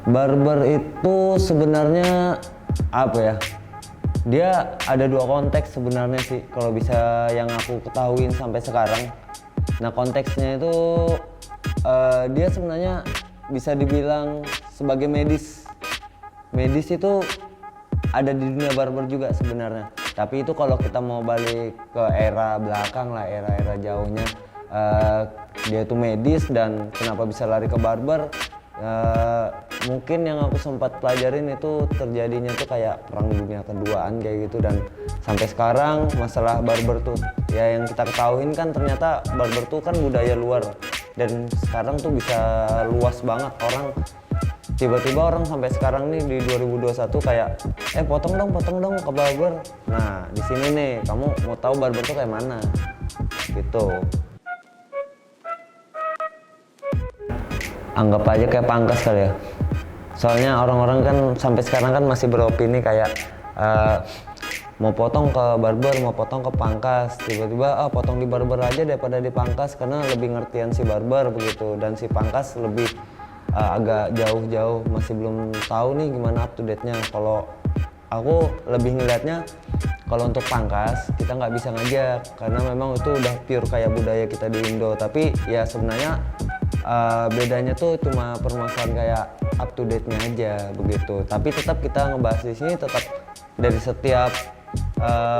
Barber itu sebenarnya apa ya? Dia ada dua konteks sebenarnya sih kalau bisa yang aku ketahuin sampai sekarang. Nah, konteksnya itu dia sebenarnya bisa dibilang sebagai medis. Medis itu ada di dunia barber juga sebenarnya. Tapi itu kalau kita mau balik ke era belakang lah, era-era jauhnya, dia itu medis dan kenapa bisa lari ke barber. Mungkin yang aku sempat pelajarin itu terjadinya tuh kayak perang dunia keduaan kayak gitu, dan sampai sekarang masalah barber tuh ya yang kita ketahuin kan ternyata barber tuh kan budaya luar, dan sekarang tuh bisa luas banget orang. Tiba-tiba orang sampai sekarang nih di 2021 kayak potong dong ke barber. Nah, di sini nih kamu mau tahu barber tuh kayak mana gitu. Anggap aja kayak pangkas kali ya. Soalnya orang-orang kan sampai sekarang kan masih beropini kayak mau potong ke barber, mau potong ke pangkas. Tiba-tiba potong di barber aja daripada di pangkas karena lebih ngertian si barber begitu, dan si pangkas lebih agak jauh-jauh, masih belum tahu nih gimana up to date-nya. Kalau aku lebih ngelihatnya kalau untuk pangkas kita nggak bisa ngajak karena memang itu udah pure kayak budaya kita di Indo. Tapi ya sebenarnya bedanya tuh cuma permasalahan kayak up to date-nya aja begitu. Tapi tetap kita ngebahas di sini tetap dari setiap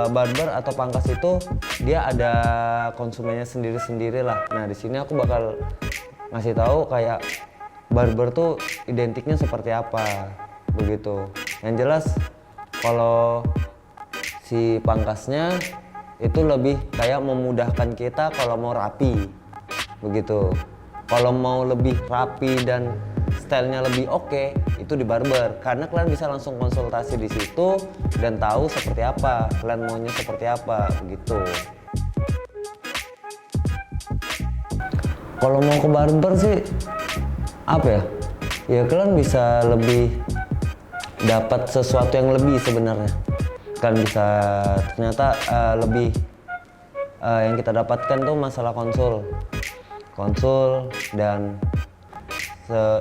barber atau pangkas itu dia ada konsumennya sendiri-sendiri lah. Nah, di sini aku bakal ngasih tahu kayak barber tuh identiknya seperti apa begitu. Yang jelas kalau si pangkasnya itu lebih kayak memudahkan kita kalau mau rapi begitu. Kalau mau lebih rapi dan stylenya lebih oke, itu di barber karena kalian bisa langsung konsultasi di situ dan tahu seperti apa kalian maunya, seperti apa begitu. Kalau mau ke barber sih apa ya? Ya kalian bisa lebih dapat sesuatu yang lebih sebenarnya. Kalian bisa ternyata lebih yang kita dapatkan tuh masalah konsul dan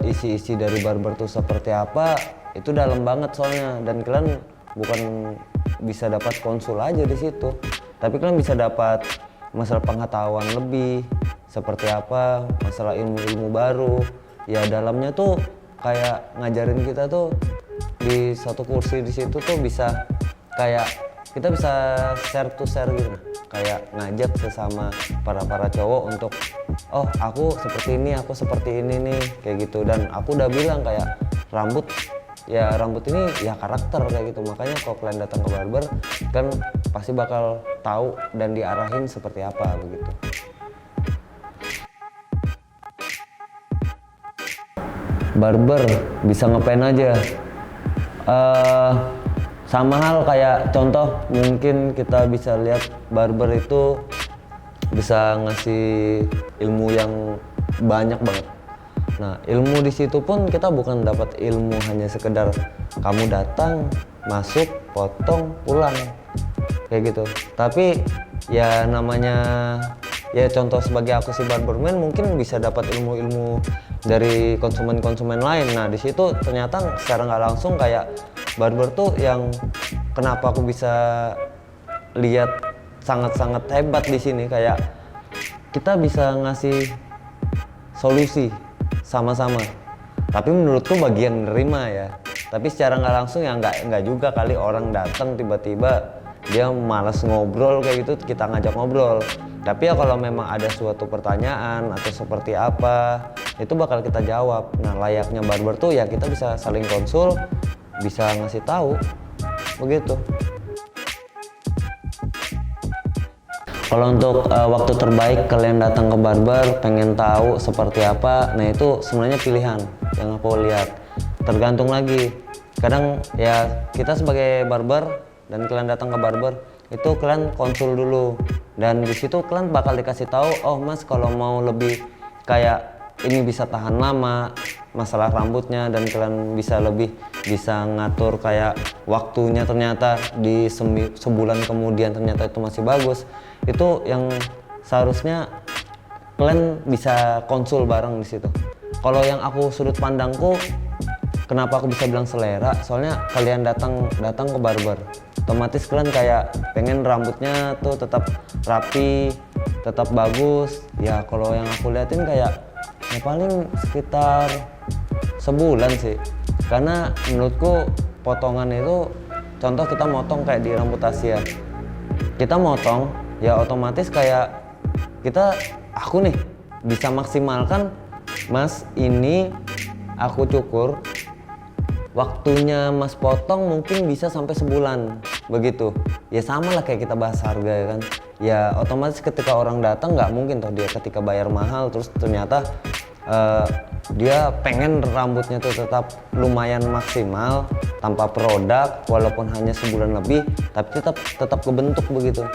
isi-isi dari barber tuh seperti apa itu dalam banget soalnya, dan kalian bukan bisa dapat konsul aja di situ, tapi kalian bisa dapat masalah pengetahuan lebih seperti apa, masalah ilmu-ilmu baru. Ya dalamnya tuh kayak ngajarin kita tuh di satu kursi di situ tuh bisa kayak kita bisa share to share gitu, kayak ngajak sesama para cowok untuk aku seperti ini nih kayak gitu. Dan aku udah bilang kayak rambut ini ya karakter kayak gitu, makanya kalau kalian datang ke barber kan pasti bakal tahu dan diarahin seperti apa begitu. Barber bisa ngapain aja, sama hal kayak contoh mungkin kita bisa lihat barber itu bisa ngasih ilmu yang banyak banget. Nah, ilmu di situ pun kita bukan dapat ilmu hanya sekedar kamu datang, masuk, potong, pulang kayak gitu. Tapi ya namanya ya contoh sebagai aku si barberman mungkin bisa dapat ilmu-ilmu dari konsumen-konsumen lain. Nah, di situ ternyata secara nggak langsung kayak barber tuh yang kenapa aku bisa lihat sangat-sangat hebat di sini, kayak kita bisa ngasih solusi sama-sama. Tapi menurutku bagi yang nerima ya. Tapi secara nggak langsung ya nggak juga kali orang datang tiba-tiba dia malas ngobrol kayak gitu kita ngajak ngobrol. Tapi ya kalau memang ada suatu pertanyaan atau seperti apa itu bakal kita jawab. Nah, layaknya barber tuh ya kita bisa saling konsul, bisa ngasih tahu begitu. Kalau untuk waktu terbaik kalian datang ke barber pengen tahu seperti apa, nah itu sebenarnya pilihan yang aku lihat. Tergantung lagi. Kadang ya kita sebagai barber dan kalian datang ke barber itu kalian konsul dulu, dan di situ kalian bakal dikasih tahu, oh mas kalau mau lebih kayak ini bisa tahan lama masalah rambutnya, dan kalian bisa ngatur kayak waktunya, ternyata di sebulan kemudian ternyata itu masih bagus. Itu yang seharusnya kalian bisa konsul bareng di situ. Kalau yang aku sudut pandangku, kenapa aku bisa bilang selera? Soalnya kalian datang ke barber, otomatis kalian kayak pengen rambutnya tuh tetap rapi, tetap bagus. Ya kalau yang aku liatin kayak ya paling sekitar sebulan sih. Karena menurutku potongan itu, contoh kita motong kayak di rambut Asia, kita motong ya otomatis kayak aku nih bisa maksimalkan, Mas ini aku cukur, waktunya Mas potong mungkin bisa sampai sebulan begitu. Ya sama lah kayak kita bahas harga ya kan. Ya otomatis ketika orang datang nggak mungkin toh dia ketika bayar mahal terus ternyata dia pengen rambutnya tuh tetap lumayan maksimal tanpa produk walaupun hanya sebulan lebih, tapi tetap kebentuk begitu.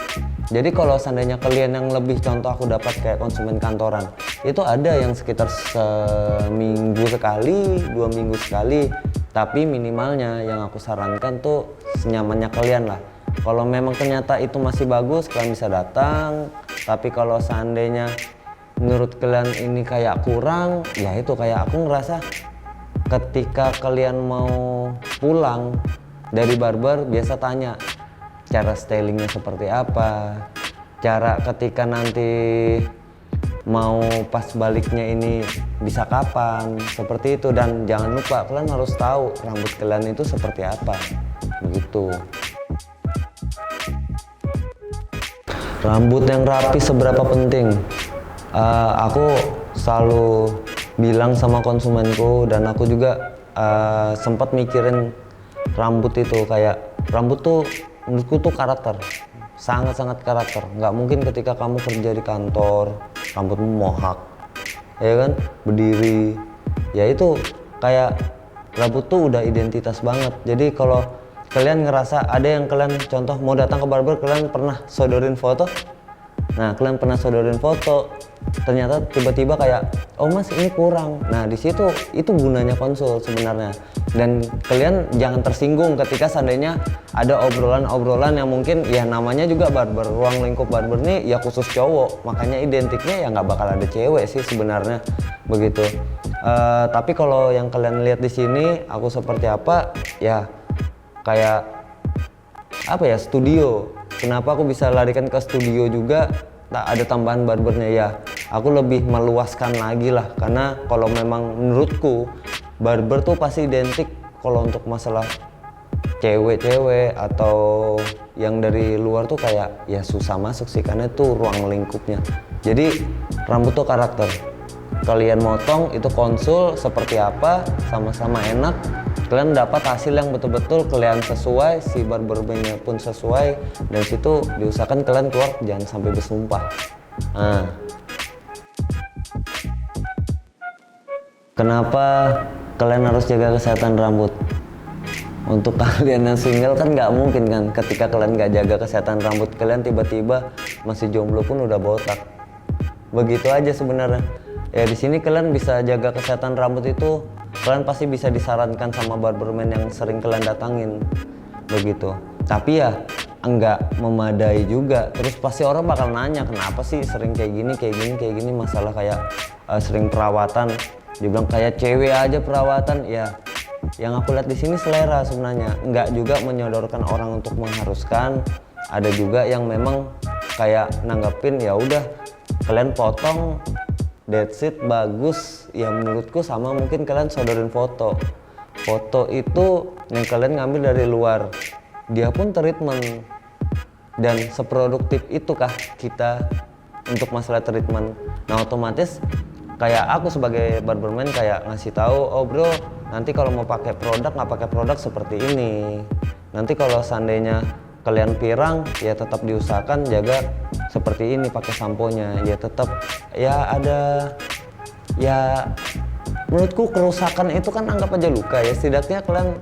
Jadi kalau seandainya kalian yang lebih, contoh aku dapat kayak konsumen kantoran, itu ada yang sekitar seminggu sekali, 2 minggu sekali, tapi minimalnya yang aku sarankan tuh senyamannya kalian lah. Kalau memang ternyata itu masih bagus, kalian bisa datang. Tapi kalau seandainya menurut kalian ini kayak kurang, ya itu kayak aku ngerasa ketika kalian mau pulang dari barber biasa tanya cara stylingnya seperti apa, cara ketika nanti mau pas baliknya ini bisa kapan, seperti itu. Dan jangan lupa kalian harus tahu rambut kalian itu seperti apa begitu. Rambut yang rapi seberapa penting? Aku selalu bilang sama konsumenku, dan aku juga sempat mikirin rambut itu, kayak rambut tuh menurutku tuh karakter, sangat-sangat karakter. Nggak mungkin ketika kamu kerja di kantor rambutmu mohak, ya kan, berdiri, ya itu kayak rambut tuh udah identitas banget. Jadi kalau kalian ngerasa ada yang kalian contoh mau datang ke barber, kalian pernah sodorin foto. Nah, kalian pernah sodorin foto, ternyata tiba-tiba kayak, oh Mas ini kurang. Nah di situ itu gunanya konsul sebenarnya. Dan kalian jangan tersinggung ketika seandainya ada obrolan-obrolan yang mungkin ya namanya juga barber, ruang lingkup barber nih ya khusus cowok, makanya identiknya ya nggak bakal ada cewek sih sebenarnya begitu. Tapi kalau yang kalian lihat di sini aku seperti apa, ya kayak apa ya, studio. Kenapa aku bisa larikan ke studio juga, tak ada tambahan barbernya, ya aku lebih meluaskan lagi lah. Karena kalau memang menurutku barber tuh pasti identik kalau untuk masalah cewek-cewek atau yang dari luar tuh kayak ya susah masuk sih, karena itu ruang lingkupnya. Jadi rambut tuh karakter, kalian motong itu konsul seperti apa, sama-sama enak, kalian dapat hasil yang betul-betul kalian sesuai, si barbernya pun sesuai, dan situ diusahakan kalian keluar jangan sampai bersumpah. Kenapa kalian harus jaga kesehatan rambut? Untuk kalian yang single kan nggak mungkin kan ketika kalian nggak jaga kesehatan rambut kalian tiba-tiba masih jomblo pun udah botak. Begitu aja sebenarnya. Ya di sini kalian bisa jaga kesehatan rambut itu, kalian pasti bisa disarankan sama barberman yang sering kalian datangin begitu. Tapi ya enggak memadai juga. Terus pasti orang bakal nanya kenapa sih sering kayak gini, masalah kayak sering perawatan. Dibilang kayak cewek aja perawatan. Ya yang aku lihat di sini selera sebenarnya. Enggak juga menyodorkan orang untuk mengharuskan. Ada juga yang memang kayak nanggepin ya udah kalian potong, that's it, bagus. Ya menurutku sama mungkin kalian sodorin foto itu yang kalian ngambil dari luar, dia pun treatment. Dan seproduktif itukah kita untuk masalah treatment? Nah otomatis kayak aku sebagai barberman kayak ngasih tahu, oh bro nanti kalau mau pakai produk nggak pakai produk seperti ini, nanti kalau seandainya kalian pirang ya tetap diusahakan jaga seperti ini, pakai samponya ya tetap ya ada. Ya menurutku kerusakan itu kan anggap aja luka ya, setidaknya kalian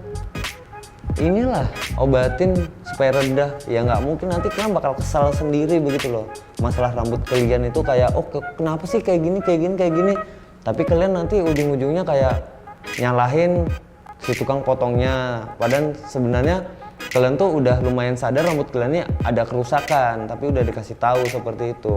inilah obatin supaya reda. Ya nggak mungkin nanti kalian bakal kesal sendiri begitu loh, masalah rambut kalian itu kayak oh kenapa sih kayak gini, tapi kalian nanti ujung-ujungnya kayak nyalahin si tukang potongnya, padahal sebenarnya kalian tuh udah lumayan sadar rambut kalian ini ada kerusakan, tapi udah dikasih tahu seperti itu.